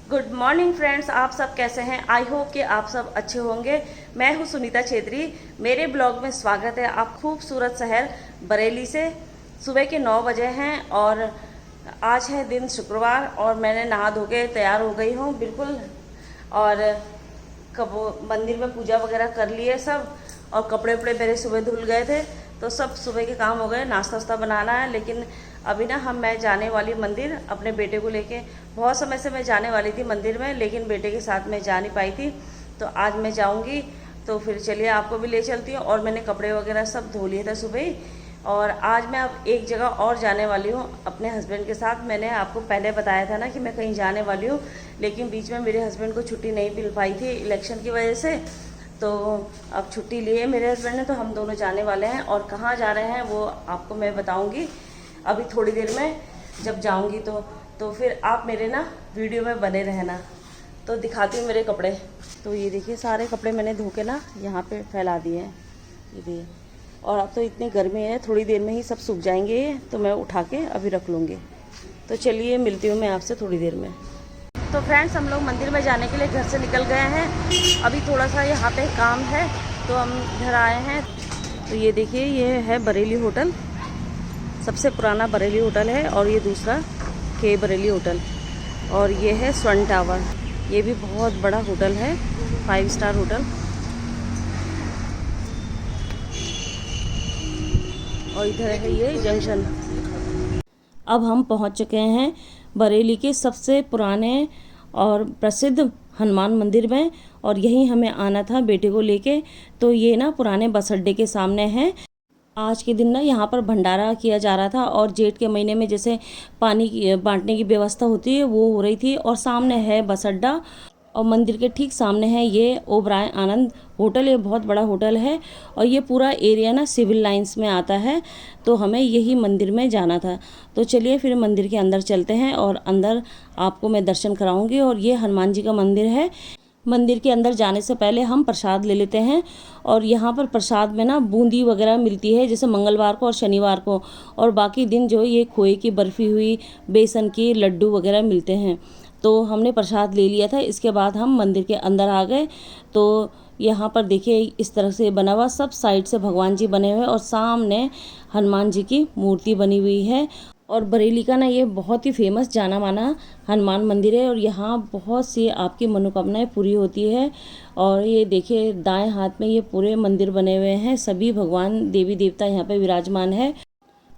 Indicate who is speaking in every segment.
Speaker 1: Good morning friends, आप सब कैसे हैं। आई होप कि आप सब अच्छे होंगे। मैं हूं सुनीता छेत्री, मेरे ब्लॉग में स्वागत है। आप खूबसूरत शहर बरेली से सुबह के 9 बजे हैं और आज है दिन शुक्रवार और मैंने नहा धो के तैयार हो गई हूं बिल्कुल। और कब मंदिर में पूजा वगैरह कर लिए सब, और कपड़े वपड़े मेरे सुबह धुल गए थे तो सब सुबह के काम हो गए। नाश्ता वास्ता बनाना है, लेकिन अभी ना मैं जाने वाली मंदिर अपने बेटे को लेके। बहुत समय से मैं जाने वाली थी मंदिर में, लेकिन बेटे के साथ मैं जा नहीं पाई थी, तो आज मैं जाऊंगी। तो फिर चलिए आपको भी ले चलती हूँ। और मैंने कपड़े वगैरह सब धो लिए थे सुबह ही। और आज मैं अब एक जगह और जाने वाली हूँ अपने हस्बैंड के साथ। मैंने आपको पहले बताया था ना कि मैं कहीं जाने वाली हूँ, लेकिन बीच में मेरे हस्बैंड को छुट्टी नहीं मिल पाई थी इलेक्शन की वजह से। तो अब छुट्टी लिए मेरे हस्बैंड ने, तो हम दोनों जाने वाले हैं। और कहाँ जा रहे हैं वो आपको मैं बताऊंगी अभी थोड़ी देर में जब जाऊंगी। तो फिर आप मेरे ना वीडियो में बने रहना। तो दिखाती हूँ मेरे कपड़े। तो ये देखिए सारे कपड़े मैंने धो के ना यहाँ पे फैला दिए हैं, ये देखिए। और अब तो इतनी गर्मी है, थोड़ी देर में ही सब सूख जाएंगे, तो मैं उठा के अभी रख लूँगी। तो चलिए मिलती हूँ मैं आपसे थोड़ी देर में। तो फ्रेंड्स, हम लोग मंदिर में जाने के लिए घर से निकल गए हैं। अभी थोड़ा सा यहाँ पे काम है तो हम घर आए हैं। तो ये देखिए, ये है बरेली होटल, सबसे पुराना बरेली होटल है। और ये दूसरा के बरेली होटल, और ये है स्वर्ण टावर, ये भी बहुत बड़ा होटल है, 5 स्टार होटल। और इधर है ये जंक्शन। अब हम पहुंच चुके हैं बरेली के सबसे पुराने और प्रसिद्ध हनुमान मंदिर में, और यहीं हमें आना था बेटे को लेके। तो ये ना पुराने बस अड्डे के सामने है। आज के दिन ना यहाँ पर भंडारा किया जा रहा था, और जेठ के महीने में जैसे पानी की बांटने की व्यवस्था होती है वो हो रही थी। और सामने है बस अड्डा, और मंदिर के ठीक सामने है ये ओबराय आनंद होटल। ये बहुत बड़ा होटल है और ये पूरा एरिया ना सिविल लाइंस में आता है। तो हमें यही मंदिर में जाना था। तो चलिए फिर मंदिर के अंदर चलते हैं और अंदर आपको मैं दर्शन कराऊंगी। और ये हनुमान जी का मंदिर है। मंदिर के अंदर जाने से पहले हम प्रसाद ले लेते हैं। और यहाँ पर प्रसाद में ना बूंदी वगैरह मिलती है, जैसे मंगलवार को और शनिवार को। और बाकी दिन जो ये खोए की बर्फ़ी हुई, बेसन के लड्डू वगैरह मिलते हैं। तो हमने प्रसाद ले लिया था। इसके बाद हम मंदिर के अंदर आ गए। तो यहाँ पर देखिए इस तरह से बना हुआ, सब साइड से भगवान जी बने हुए और सामने हनुमान जी की मूर्ति बनी हुई है। और बरेली का ना ये बहुत ही फेमस जाना माना हनुमान मंदिर है, और यहाँ बहुत सी आपकी मनोकामनाएं पूरी होती है। और ये देखिए दाएं हाथ में ये पूरे मंदिर बने हुए हैं, सभी भगवान देवी देवता यहाँ पे विराजमान है।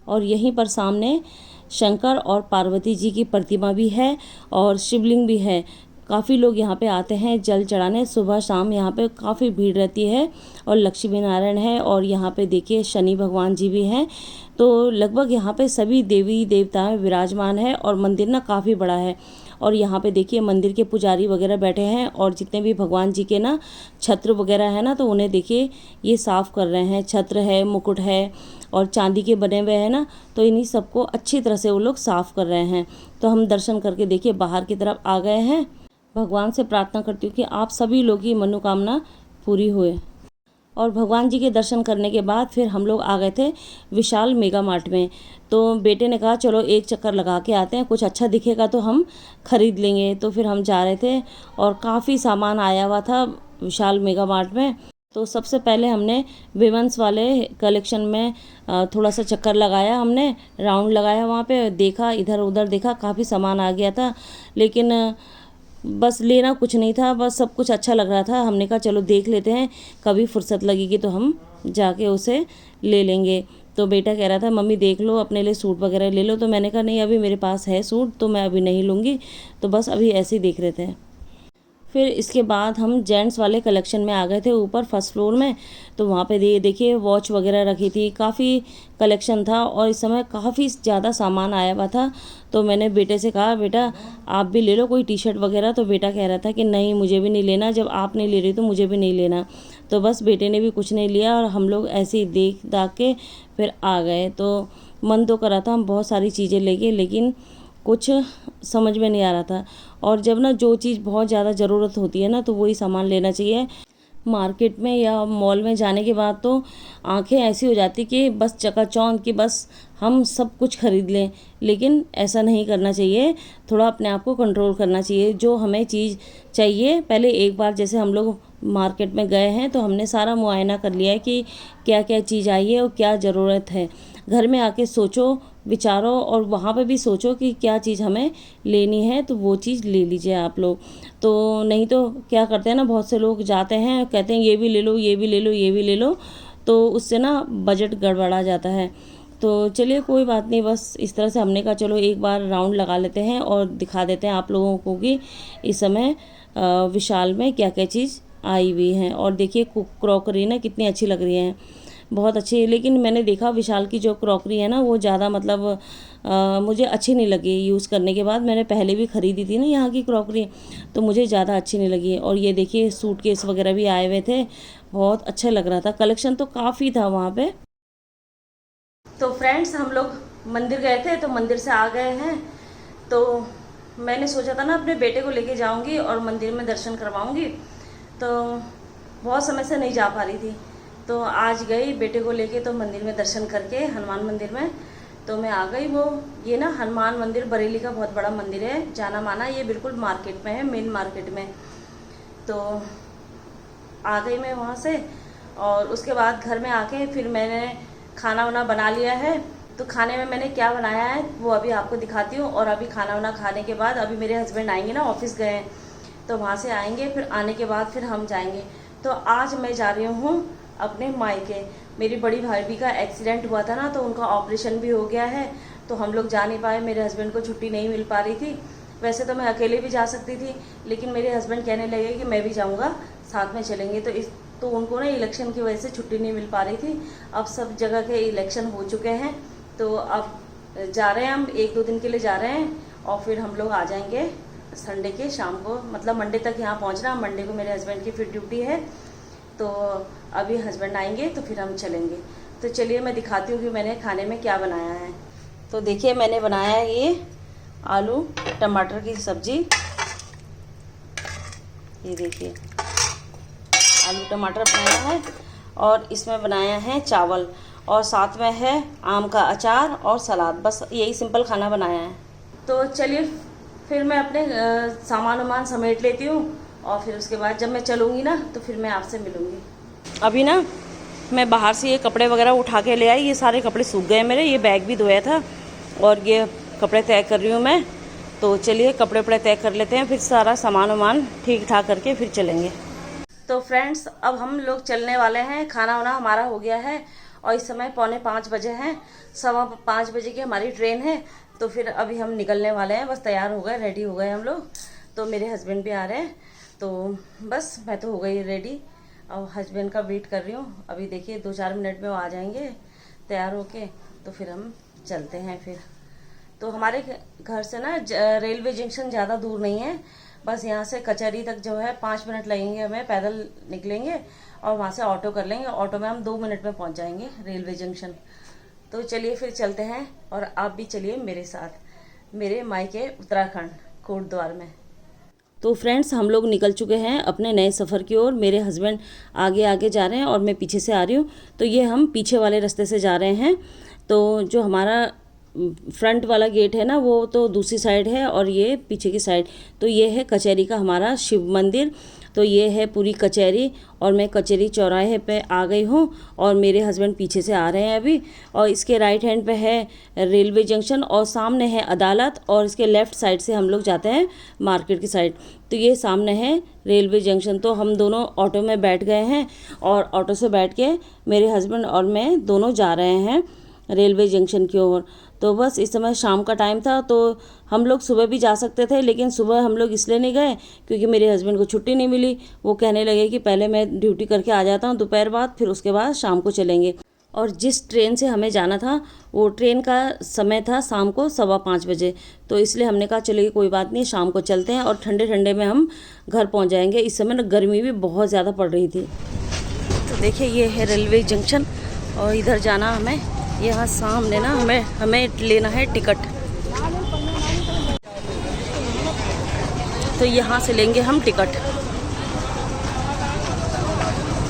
Speaker 1: और यहीं पर सामने शंकर और पार्वती जी की प्रतिमा भी है और शिवलिंग भी है। काफ़ी लोग यहाँ पे आते हैं जल चढ़ाने, सुबह शाम यहाँ पे काफ़ी भीड़ रहती है। और लक्ष्मी नारायण है, और यहाँ पे देखिए शनि भगवान जी भी हैं। तो लगभग यहाँ पे सभी देवी देवता विराजमान है, और मंदिर ना काफ़ी बड़ा है। और यहाँ पे देखिए मंदिर के पुजारी वगैरह बैठे हैं, और जितने भी भगवान जी के ना छत्र वगैरह है ना, तो उन्हें देखिए ये साफ़ कर रहे हैं। छत्र है, मुकुट है, और चांदी के बने हुए हैं ना, तो इन्हीं सबको अच्छी तरह से वो लोग साफ़ कर रहे हैं। तो हम दर्शन करके देखिए बाहर की तरफ आ गए हैं। भगवान से प्रार्थना करती हूँ कि आप सभी लोग की मनोकामना पूरी हुए। और भगवान जी के दर्शन करने के बाद फिर हम लोग आ गए थे विशाल मेगा मार्ट में। तो बेटे ने कहा चलो एक चक्कर लगा के आते हैं, कुछ अच्छा दिखेगा तो हम ख़रीद लेंगे। तो फिर हम जा रहे थे, और काफ़ी सामान आया हुआ था विशाल मेगा मार्ट में। तो सबसे पहले हमने विमेंस वाले कलेक्शन में थोड़ा सा चक्कर लगाया, हमने राउंड लगाया वहाँ पे, देखा इधर उधर देखा, काफ़ी सामान आ गया था। लेकिन बस लेना कुछ नहीं था, बस सब कुछ अच्छा लग रहा था। हमने कहा चलो देख लेते हैं, कभी फुर्सत लगेगी तो हम जाके उसे ले लेंगे। तो बेटा कह रहा था मम्मी देख लो अपने लिए सूट वगैरह ले लो। तो मैंने कहा नहीं, अभी मेरे पास है सूट, तो मैं अभी नहीं लूँगी। तो बस अभी ऐसे ही देख रहे थे। फिर इसके बाद हम जेंट्स वाले कलेक्शन में आ गए थे ऊपर फर्स्ट फ्लोर में। तो वहाँ पे देखिए वॉच वगैरह रखी थी, काफ़ी कलेक्शन था, और इस समय काफ़ी ज़्यादा सामान आया हुआ था। तो मैंने बेटे से कहा बेटा आप भी ले लो कोई टी शर्ट वगैरह। तो बेटा कह रहा था कि नहीं मुझे भी नहीं लेना, जब आप नहीं ले रही तो मुझे भी नहीं लेना। तो बस बेटे ने भी कुछ नहीं लिया, और हम लोग ऐसे ही देख दाख के फिर आ गए। तो मन तो कर रहा था हम बहुत सारी चीज़ें लेंगे, लेकिन कुछ समझ में नहीं आ रहा था। और जब ना जो चीज़ बहुत ज़्यादा ज़रूरत होती है ना, तो वही सामान लेना चाहिए। मार्केट में या मॉल में जाने के बाद तो आंखें ऐसी हो जाती कि बस चकाचौंध कि बस हम सब कुछ खरीद लें, लेकिन ऐसा नहीं करना चाहिए। थोड़ा अपने आप को कंट्रोल करना चाहिए। जो हमें चीज़ चाहिए, पहले एक बार जैसे हम लोग मार्केट में गए हैं तो हमने सारा मुआयना कर लिया है कि क्या क्या चीज़ आई है और क्या ज़रूरत है। घर में आके सोचो, विचारो और वहाँ पे भी सोचो कि क्या चीज़ हमें लेनी है, तो वो चीज़ ले लीजिए आप लोग। तो नहीं तो क्या करते हैं ना, बहुत से लोग जाते हैं कहते हैं ये भी ले लो, ये भी ले लो, ये भी ले लो, तो उससे ना बजट गड़बड़ा जाता है। तो चलिए कोई बात नहीं, बस इस तरह से हमने कहा चलो एक बार राउंड लगा लेते हैं और दिखा देते हैं आप लोगों को कि इस समय विशाल में क्या क्या चीज़ आई हुई है। और देखिए क्रॉकरी ना कितनी अच्छी लग रही है, बहुत अच्छी है। लेकिन मैंने देखा विशाल की जो क्रॉकरी है ना वो ज़्यादा मतलब मुझे अच्छी नहीं लगी यूज़ करने के बाद। मैंने पहले भी ख़रीदी थी ना यहाँ की क्रॉकरी, तो मुझे ज़्यादा अच्छी नहीं लगी। और ये देखिए सूटकेस वगैरह भी आए हुए थे, बहुत अच्छा लग रहा था, कलेक्शन तो काफ़ी था वहाँ पे। तो फ्रेंड्स हम लोग मंदिर गए थे, तो मंदिर से आ गए हैं। तो मैंने सोचा था ना अपने बेटे को लेके जाऊंगी और मंदिर में दर्शन करवाऊंगी, तो बहुत समय से नहीं जा पा रही थी। तो आज गई बेटे को लेके, तो मंदिर में दर्शन करके हनुमान मंदिर में तो मैं आ गई। वो ये ना हनुमान मंदिर बरेली का बहुत बड़ा मंदिर है, जाना माना। ये बिल्कुल मार्केट में है, मेन मार्केट में। तो आ गई मैं वहाँ से, और उसके बाद घर में आके फिर मैंने खाना वाना बना लिया है। तो खाने में मैंने क्या बनाया है वो अभी आपको दिखाती हूँ। और अभी खाना वाना खाने के बाद अभी मेरे हस्बैंड आएंगे ना, ऑफिस गए हैं, तो वहाँ से आएंगे, फिर आने के बाद फिर हम जाएंगे। तो आज मैं जा रही हूँ अपने मायके। मेरी बड़ी भाभी का एक्सीडेंट हुआ था ना, तो उनका ऑपरेशन भी हो गया है, तो हम लोग जा नहीं पाए। मेरे हस्बैंड को छुट्टी नहीं मिल पा रही थी। वैसे तो मैं अकेले भी जा सकती थी, लेकिन मेरे हस्बैंड कहने लगे कि मैं भी जाऊँगा, साथ में चलेंगे। तो उनको ना इलेक्शन की वजह से छुट्टी नहीं मिल पा रही थी। अब सब जगह के इलेक्शन हो चुके हैं, तो अब जा रहे हैं हम, 1-2 दिन के लिए जा रहे हैं, और फिर हम लोग आ जाएंगे संडे के शाम को, मतलब मंडे तक यहाँ पहुँचना। मंडे को मेरे हस्बैंड की फिर ड्यूटी है, तो अभी हस्बैंड आएंगे तो फिर हम चलेंगे। तो चलिए मैं दिखाती हूँ कि मैंने खाने में क्या बनाया है। तो देखिए मैंने बनाया है ये आलू टमाटर की सब्ज़ी। ये देखिए आलू टमाटर बनाया है, और इसमें बनाया है चावल, और साथ में है आम का अचार और सलाद। बस यही सिंपल खाना बनाया है। तो चलिए फिर मैं अपने सामान वामान समेट लेती हूँ, और फिर उसके बाद जब मैं चलूँगी ना तो फिर मैं आपसे मिलूँगी। अभी ना मैं बाहर से ये कपड़े वगैरह उठा के ले आई। ये सारे कपड़े सूख गए मेरे, ये बैग भी धोया था, और ये कपड़े तय कर रही हूँ मैं। तो चलिए कपड़े वपड़े तय कर लेते हैं, फिर सारा सामान वामान ठीक ठाक करके फिर चलेंगे। तो फ्रेंड्स अब हम लोग चलने वाले हैं। खाना वाना हमारा हो गया है, और इस समय 4:45 बजे हैं। 5:15 बजे की हमारी ट्रेन है, तो फिर अभी हम निकलने वाले हैं। बस तैयार हो गए, रेडी हो गए हम लोग। तो मेरे हस्बैंड भी आ रहे हैं, तो बस मैं तो हो गई रेडी, और हस्बैंड का वेट कर रही हूँ। अभी देखिए 2-4 मिनट में वो आ जाएंगे तैयार होके, तो फिर हम चलते हैं। फिर तो हमारे घर से ना रेलवे जंक्शन ज़्यादा दूर नहीं है, बस यहाँ से कचहरी तक जो है 5 मिनट लगेंगे हमें, पैदल निकलेंगे और वहाँ से ऑटो कर लेंगे। ऑटो में हम 2 मिनट में पहुँच जाएंगे रेलवे जंक्शन। तो चलिए फिर चलते हैं, और आप भी चलिए मेरे साथ, मेरे मायके उत्तराखंड कोटद्वार में। तो फ्रेंड्स हम लोग निकल चुके हैं अपने नए सफ़र की ओर। मेरे हस्बैंड आगे आगे जा रहे हैं और मैं पीछे से आ रही हूँ। तो ये हम पीछे वाले रास्ते से जा रहे हैं। तो जो हमारा फ्रंट वाला गेट है ना, वो तो दूसरी साइड है, और ये पीछे की साइड। तो ये है कचहरी का हमारा शिव मंदिर। तो ये है पूरी कचहरी, और मैं कचहरी चौराहे पे आ गई हूँ, और मेरे हस्बैंड पीछे से आ रहे हैं अभी। और इसके राइट हैंड पे है रेलवे जंक्शन, और सामने है अदालत, और इसके लेफ़्ट साइड से हम लोग जाते हैं मार्केट की साइड। तो ये सामने है रेलवे जंक्शन। तो हम दोनों ऑटो में बैठ गए हैं, और ऑटो से बैठ के मेरे हस्बैंड और मैं दोनों जा रहे हैं रेलवे जंक्शन की ओर। तो बस इस समय शाम का टाइम था, तो हम लोग सुबह भी जा सकते थे, लेकिन सुबह हम लोग इसलिए नहीं गए क्योंकि मेरे हस्बैंड को छुट्टी नहीं मिली। वो कहने लगे कि पहले मैं ड्यूटी करके आ जाता हूँ दोपहर बाद, फिर उसके बाद शाम को चलेंगे। और जिस ट्रेन से हमें जाना था वो ट्रेन का समय था शाम को 5:15 बजे। तो इसलिए हमने कहा चलिए कोई बात नहीं, शाम को चलते हैं, और ठंडे ठंडे में हम घर पहुँच जाएंगे। इस समय ना गर्मी भी बहुत ज़्यादा पड़ रही थी। तो देखिए ये है रेलवे जंक्शन, और इधर जाना हमें, यहाँ सामने ना हमें लेना है टिकट। तो यहाँ से लेंगे हम टिकट।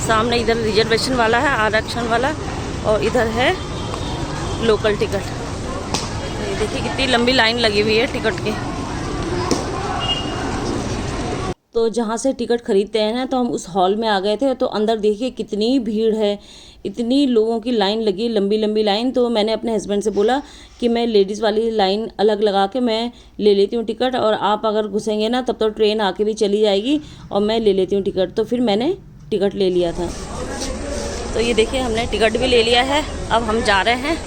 Speaker 1: सामने इधर रिजर्वेशन वाला है, आरक्षण वाला, और इधर है लोकल टिकट। ये देखिए कितनी लंबी लाइन लगी हुई है टिकट की। तो जहाँ से टिकट खरीदते हैं ना, तो हम उस हॉल में आ गए थे। तो अंदर देखिए कितनी भीड़ है, इतनी लोगों की लाइन लगी, लंबी लंबी लाइन। तो मैंने अपने हस्बैंड से बोला कि मैं लेडीज़ वाली लाइन अलग लगा के मैं ले लेती हूँ टिकट, और आप अगर घुसेंगे ना तब तो ट्रेन आके भी चली जाएगी और मैं ले लेती हूँ टिकट। तो फिर मैंने टिकट ले लिया था। तो ये देखिए हमने टिकट भी ले लिया है। अब हम जा रहे हैं,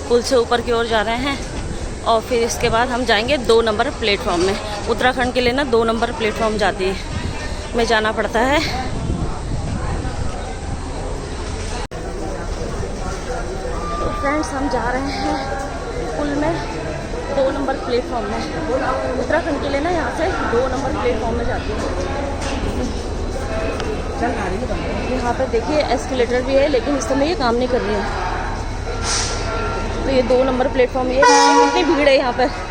Speaker 1: पुल से ऊपर की ओर जा रहे हैं, और फिर इसके बाद हम जाएंगे 2 नंबर प्लेटफॉर्म में। उत्तराखंड के लिए ना 2 नंबर प्लेटफॉर्म में जाना पड़ता है। तो फ्रेंड्स हम जा रहे हैं पुल में 2 नंबर प्लेटफॉर्म में। उत्तराखंड के लिए ना यहाँ से 2 नंबर प्लेटफॉर्म में जाती है। यहाँ पे देखिए एस्केलेटर भी है, लेकिन इस समय ये काम नहीं कर रही है। तो ये 2 नंबर प्लेटफॉर्म, ये कितनी भीड़ है यहाँ पर।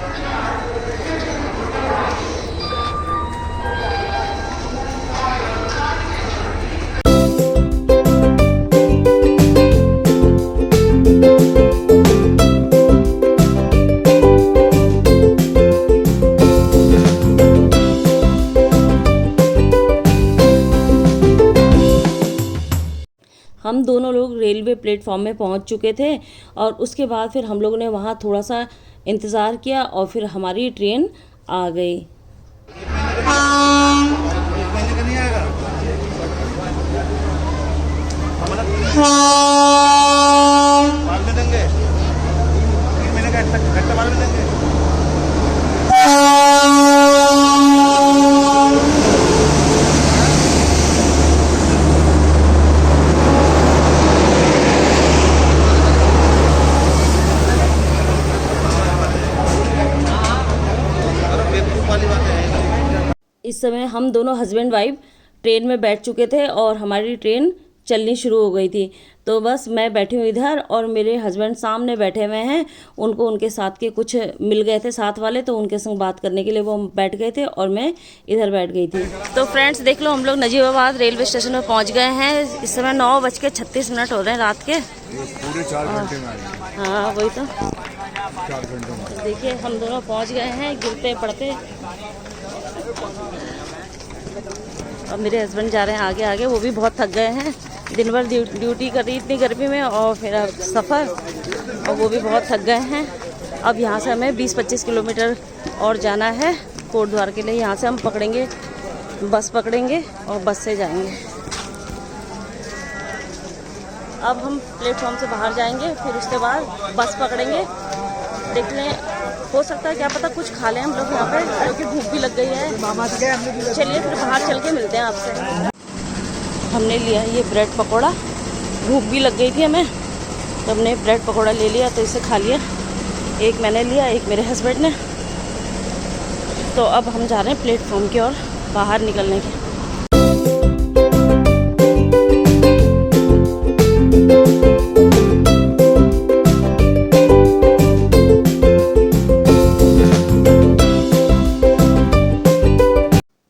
Speaker 1: हम दोनों लोग रेलवे प्लेटफॉर्म में पहुंच चुके थे, और उसके बाद फिर हम लोगों ने वहाँ थोड़ा सा इंतज़ार किया, और फिर हमारी ट्रेन आ गई। इस समय हम दोनों हस्बैंड वाइफ ट्रेन में बैठ चुके थे और हमारी ट्रेन चलनी शुरू हो गई थी। तो बस मैं बैठी हूँ इधर, और मेरे हस्बैंड सामने बैठे हुए हैं। उनको उनके साथ के कुछ मिल गए थे साथ वाले, तो उनके संग बात करने के लिए वो बैठ गए थे, और मैं इधर बैठ गई थी। तो फ्रेंड्स देख लो, हम लोग नजीबाबाद रेलवे स्टेशन पर पहुँच गए हैं। इस समय 9:36 हो रहे हैं रात के।
Speaker 2: पूरे 4 घंटे में आए।
Speaker 1: हाँ वही तो
Speaker 2: 4 घंटे में।
Speaker 1: देखिए हम दोनों पहुँच गए हैं गिरते पड़ते। और मेरे हस्बैंड जा रहे हैं आगे आगे, वो भी बहुत थक गए हैं। दिन भर ड्यूटी कर रही इतनी गर्मी में, और फिर अब सफ़र, और वो भी बहुत थक गए हैं। अब यहाँ से हमें 20-25 किलोमीटर और जाना है कोटद्वार के लिए। यहाँ से हम पकड़ेंगे, बस पकड़ेंगे और बस से जाएंगे। अब हम प्लेटफॉर्म से बाहर जाएंगे, फिर उसके बाद बस पकड़ेंगे। देख लें, हो सकता है क्या पता कुछ खा लें हम लोग यहाँ पे, क्योंकि भूख भी लग गई है। चलिए फिर बाहर चल के मिलते हैं आपसे। हमने लिया ये ब्रेड पकौड़ा, भूख भी लग गई थी हमें, तो हमने ब्रेड पकौड़ा ले लिया, तो इसे खा लिया। एक मैंने लिया, एक मेरे हस्बैंड ने। तो अब हम जा रहे हैं प्लेटफॉर्म की ओर बाहर निकलने के।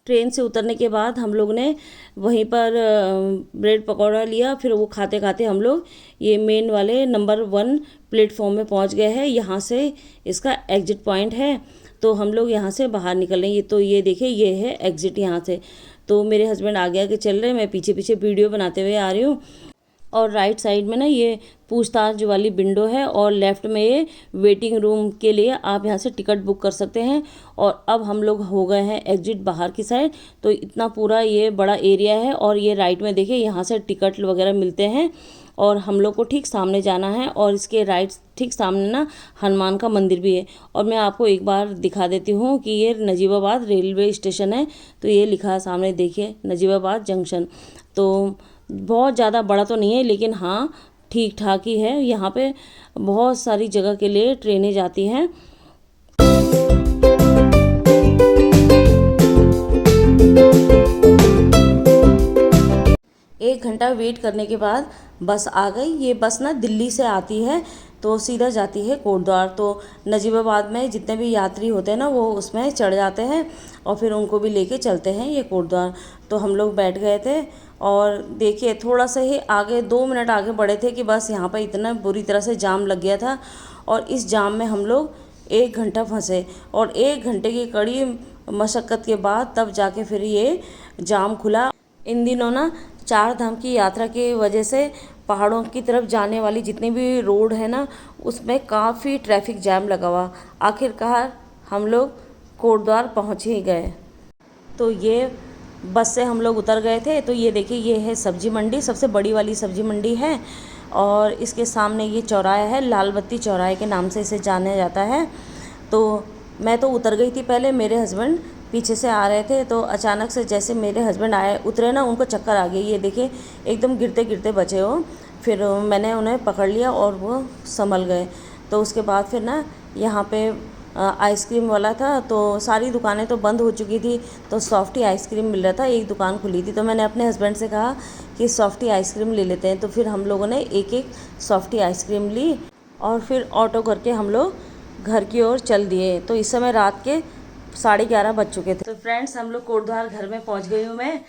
Speaker 1: ट्रेन से उतरने के बाद हम लोग ने वहीं पर ब्रेड पकौड़ा लिया। फिर वो खाते खाते हम लोग ये मेन वाले नंबर 1 प्लेटफॉर्म में पहुंच गए हैं। यहाँ से इसका एग्जिट पॉइंट है, तो हम लोग यहाँ से बाहर निकलेंगे। तो ये देखिए, ये है एग्जिट यहाँ से। तो मेरे हस्बैंड आगे आगे चल रहे हैं, मैं पीछे पीछे वीडियो बनाते हुए आ रही हूँ। और राइट साइड में ना ये पूछताछ वाली विंडो है, और लेफ़्ट में ये वेटिंग रूम के लिए आप यहाँ से टिकट बुक कर सकते हैं। और अब हम लोग हो गए हैं एग्जिट बाहर की साइड। तो इतना पूरा ये बड़ा एरिया है, और ये राइट में देखिए यहाँ से टिकट वगैरह मिलते हैं। और हम लोग को ठीक सामने जाना है, और इसके राइट ठीक सामने ना हनुमान का मंदिर भी है। और मैं आपको एक बार दिखा देती हूँ कि ये नजीबाबाद रेलवे स्टेशन है। तो ये लिखा है सामने, देखिए नजीबाबाद जंक्शन। तो बहुत ज़्यादा बड़ा तो नहीं है, लेकिन हाँ ठीक ठाक ही है। यहाँ पे बहुत सारी जगह के लिए ट्रेनें जाती हैं। 1 घंटा वेट करने के बाद बस आ गई। ये बस ना दिल्ली से आती है, तो सीधा जाती है कोटद्वार। तो नजीबाबाद में जितने भी यात्री होते हैं ना वो उसमें चढ़ जाते हैं और फिर उनको भी लेके चलते हैं ये कोटद्वार। तो हम लोग बैठ गए थे और देखिए थोड़ा सा ही आगे 2 मिनट आगे बढ़े थे कि बस यहाँ पर इतना बुरी तरह से जाम लग गया था और इस जाम में हम लोग 1 घंटा फंसे और 1 घंटे की कड़ी मशक्क़त के बाद तब जाके फिर ये जाम खुला। इन दिनों ना 4 धाम की यात्रा की वजह से पहाड़ों की तरफ जाने वाली जितनी भी रोड है ना उसमें काफ़ी ट्रैफिक जैम लगा हुआ। आखिरकार हम लोग कोटद्वार पहुँच ही गए। तो ये बस से हम लोग उतर गए थे। तो ये देखिए ये है सब्जी मंडी, सबसे बड़ी वाली सब्जी मंडी है और इसके सामने ये चौराहा है, लाल बत्ती चौराहे के नाम से इसे जाना जाता है। तो मैं तो उतर गई थी पहले, मेरे हस्बैंड पीछे से आ रहे थे। तो अचानक से जैसे मेरे हस्बैंड आए उतरे ना उनको चक्कर आ गई। ये देखिए एकदम गिरते गिरते बचे हो। फिर मैंने उन्हें पकड़ लिया और वो संभल गए। तो उसके बाद फिर ना यहाँ पे आइसक्रीम वाला था तो सारी दुकानें तो बंद हो चुकी थी। तो सॉफ्टी आइसक्रीम मिल रहा था, एक दुकान खुली थी। तो मैंने अपने हस्बैंड से कहा कि सॉफ्टी आइसक्रीम ले लेते हैं। तो फिर हम लोगों ने एक एक सॉफ्टी आइसक्रीम ली और फिर ऑटो करके हम लोग घर की ओर चल दिए। तो इस समय रात के 11:30 बज चुके थे। तो फ्रेंड्स हम लोग कोटद्वार घर में पहुंच गई हूँ मैं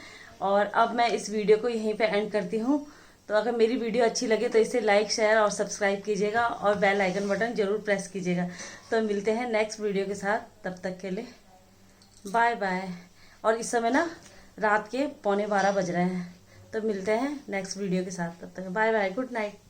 Speaker 1: और अब मैं इस वीडियो को यहीं पे एंड करती हूँ। तो अगर मेरी वीडियो अच्छी लगे तो इसे लाइक शेयर और सब्सक्राइब कीजिएगा और बेल आइकन बटन जरूर प्रेस कीजिएगा। तो मिलते हैं नेक्स्ट वीडियो के साथ, तब तक के लिए बाय बाय। और इस समय ना रात के 11:15 बज रहे हैं। तो मिलते हैं नेक्स्ट वीडियो के साथ, तब तक बाय बाय, गुड नाइट।